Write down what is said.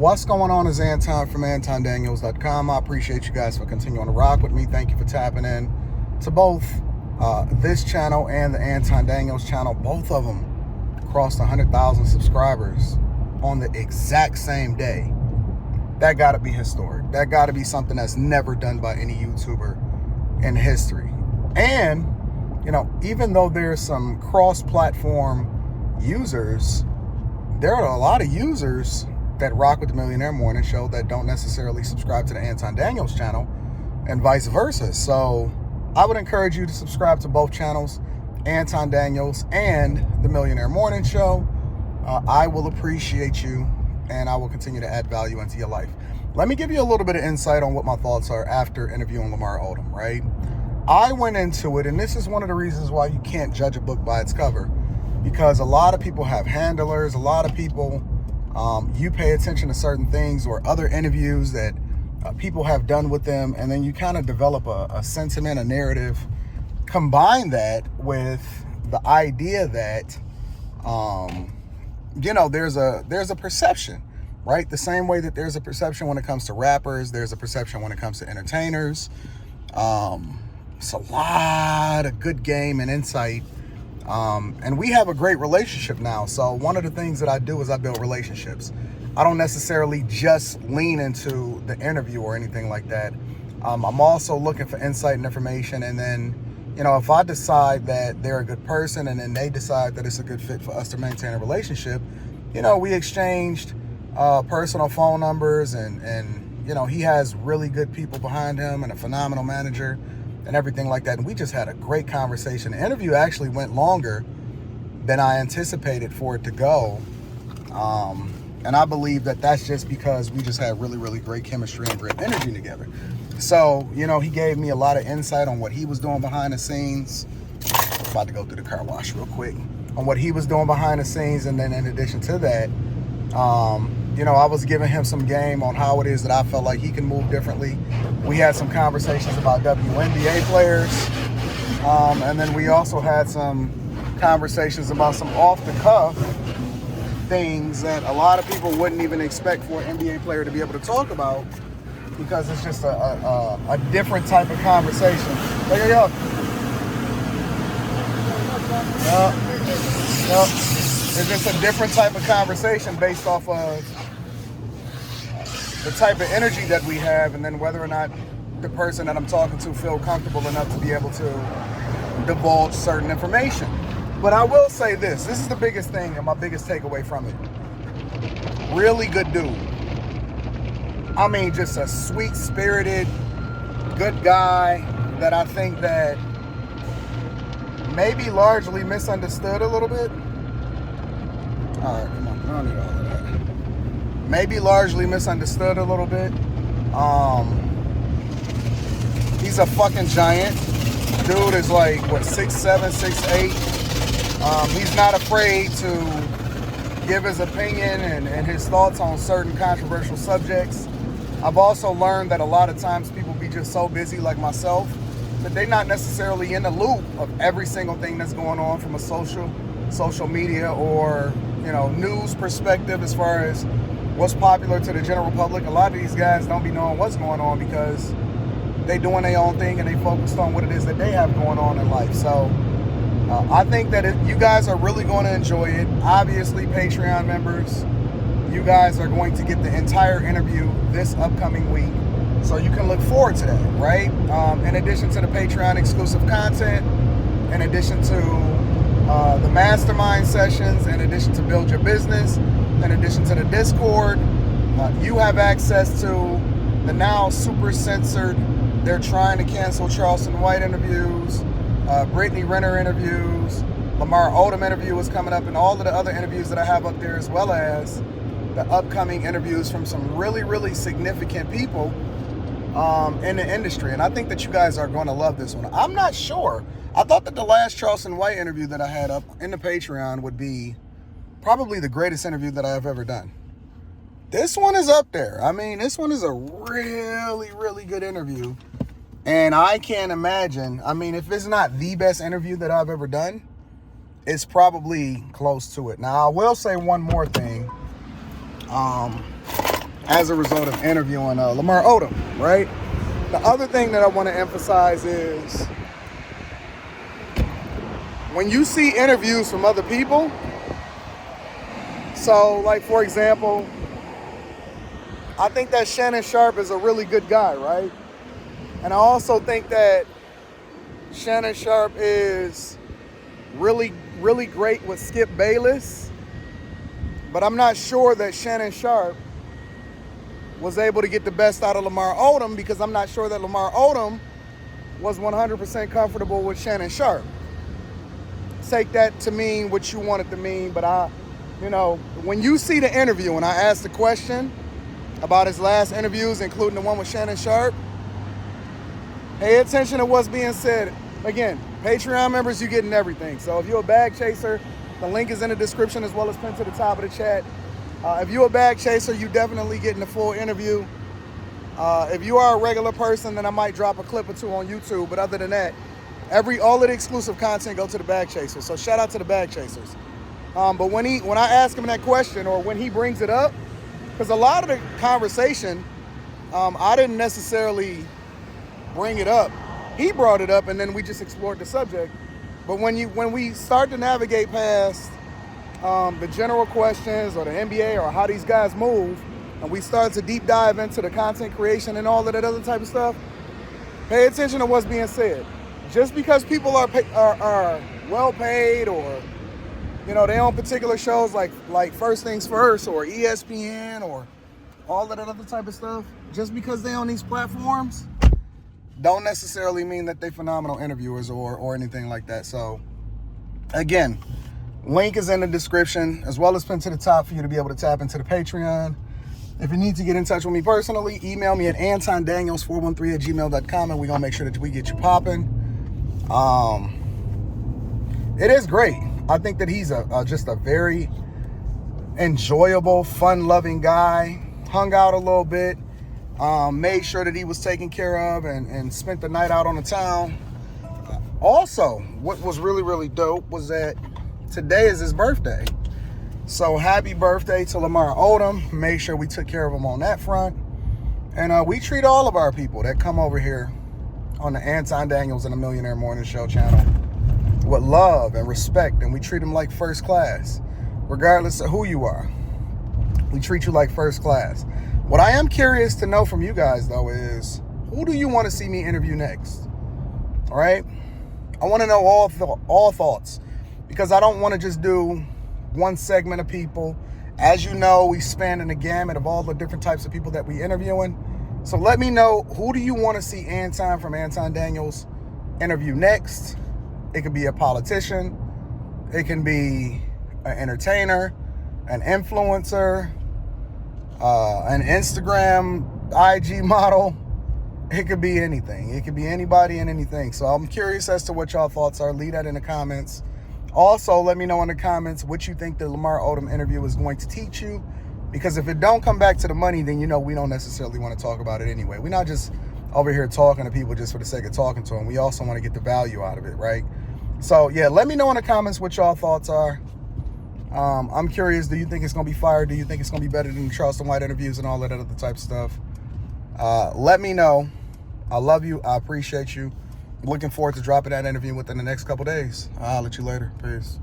What's going on is Anton from AntonDaniels.com. I appreciate you guys for continuing to rock with me. Thank you for tapping in to both this channel and the Anton Daniels channel. Both of them crossed 100,000 subscribers on the exact same day. That got to be historic. That got to be something that's never done by any YouTuber in history. And, you know, even though there's some cross-platform users, there are a lot of users that rock with the Millionaire Morning Show that don't necessarily subscribe to the Anton Daniels channel, and vice versa. So I would encourage you to subscribe to both channels, Anton Daniels and the Millionaire Morning Show. I will appreciate you, and I will continue to add value into your life. Let me give you a little bit of insight on what my thoughts are after interviewing Lamar Odom, right? I went into it, and this is one of the reasons why you can't judge a book by its cover, because a lot of people have handlers, a lot of people, you pay attention to certain things or other interviews that people have done with them, and then you kind of develop a sentiment, a narrative. Combine that with the idea that, you know, there's a perception, right? The same way that there's a perception when it comes to rappers, there's a perception when it comes to entertainers. It's a lot of good game and insight. And we have a great relationship now. So one of the things that I do is I build relationships. I don't necessarily just lean into the interview or anything like that. I'm also looking for insight and information. And then, you know, if I decide that they're a good person and then they decide that it's a good fit for us to maintain a relationship, you know, we exchanged personal phone numbers, and, you know, he has really good people behind him and a phenomenal manager and everything like that. And we just had a great conversation. The interview actually went longer than I anticipated for it to go. And I believe that that's just because we just had really, really great chemistry and great energy together. So, you know, he gave me a lot of insight on what he was doing behind the scenes. I'm about to go through the car wash real quick. On what he was doing behind the scenes. And then in addition to that, you know, I was giving him some game on how it is that I felt like he can move differently. We had some conversations about WNBA players. And then we also had some conversations about some off-the-cuff things that a lot of people wouldn't even expect for an NBA player to be able to talk about, because it's just a different type of conversation. Yep. It's just a different type of conversation based off of the type of energy that we have, and then whether or not the person that I'm talking to feel comfortable enough to be able to divulge certain information. But I will say this is the biggest thing and my biggest takeaway from it. Really good dude. I mean, just a sweet-spirited, good guy that I think that maybe largely misunderstood a little bit. All right, come on, I don't need all of that. Maybe largely misunderstood a little bit. He's a fucking giant. Dude is like, what, 6'7", 6'8". He's not afraid to give his opinion and his thoughts on certain controversial subjects. I've also learned that a lot of times people be just so busy, like myself, that they're not necessarily in the loop of every single thing that's going on from a social media or, you know, news perspective as far as what's popular to the general public. A lot of these guys don't be knowing what's going on because they doing their own thing and they focused on what it is that they have going on in life. So I think that you guys are really going to enjoy it. Obviously, Patreon members, you guys are going to get the entire interview this upcoming week. So you can look forward to that, right? In addition to the Patreon exclusive content, in addition to the mastermind sessions, in addition to Build Your Business, in addition to the Discord, you have access to the now super censored, they're trying to cancel Charleston White interviews, Brittany Renner interviews, Lamar Odom interview is coming up, and all of the other interviews that I have up there, as well as the upcoming interviews from some really, really significant people in the industry. And I think that you guys are going to love this one. I'm not sure. I thought that the last Charleston White interview that I had up in the Patreon would be probably the greatest interview that I've ever done. This one is up there. I mean, this one is a really, really good interview. And I can't imagine, I mean, if it's not the best interview that I've ever done, it's probably close to it. Now, I will say one more thing. as a result of interviewing Lamar Odom, right? The other thing that I want to emphasize is when you see interviews from other people, so like for example, I think that Shannon Sharpe is a really good guy, right? And I also think that Shannon Sharpe is really, really great with Skip Bayless, but I'm not sure that Shannon Sharpe was able to get the best out of Lamar Odom because I'm not sure that Lamar Odom was 100% comfortable with Shannon Sharpe. Take that to mean what you want it to mean, but when you see the interview and I asked the question about his last interviews, including the one with Shannon Sharpe, pay attention to what's being said. Again, Patreon members, you're getting everything. So if you're a bag chaser, the link is in the description as well as pinned to the top of the chat. If you're a bag chaser, you definitely getting the full interview. If you are a regular person, then I might drop a clip or two on YouTube. But other than that, all of the exclusive content go to the bag chasers. So shout out to the bag chasers. But when I ask him that question or when he brings it up, because a lot of the conversation, I didn't necessarily bring it up. He brought it up and then we just explored the subject. But when we start to navigate past the general questions or the NBA or how these guys move, and we start to deep dive into the content creation and all of that other type of stuff, pay attention to what's being said. Just because people are well paid or they on particular shows like First Things First or ESPN or all of that other type of stuff, just because they on these platforms don't necessarily mean that they phenomenal interviewers or anything like that. So again, link is in the description as well as pinned to the top for you to be able to tap into the Patreon. If you need to get in touch with me personally, email me at antondaniels413@gmail.com and we're going to make sure that we get you popping. It is great. I think that he's just a very enjoyable, fun-loving guy. Hung out a little bit. Made sure that he was taken care of and spent the night out on the town. Also, what was really, really dope was that today is his birthday. So happy birthday to Lamar Odom. Make sure we took care of him on that front. And we treat all of our people that come over here on the Anton Daniels and the Millionaire Morning Show channel with love and respect. And we treat them like first class, regardless of who you are. We treat you like first class. What I am curious to know from you guys, though, is who do you want to see me interview next? All right? I want to know all thoughts because I don't want to just do one segment of people. As you know, we span in the gamut of all the different types of people that we interviewing. So let me know, who do you want to see Anton from Anton Daniels interview next? It could be a politician. It can be an entertainer, an influencer, an Instagram, IG model. It could be anything. It could be anybody and anything. So I'm curious as to what y'all thoughts are. Leave that in the comments. Also, let me know in the comments what you think the Lamar Odom interview is going to teach you. Because if it don't come back to the money, then we don't necessarily want to talk about it anyway. We're not just over here talking to people just for the sake of talking to them. We also want to get the value out of it, right? So yeah, let me know in the comments what y'all thoughts are. I'm curious, do you think it's going to be fire? Do you think it's going to be better than the Charleston White interviews and all that other type of stuff? Let me know. I love you. I appreciate you. Looking forward to dropping that interview within the next couple days. I'll let you later. Peace.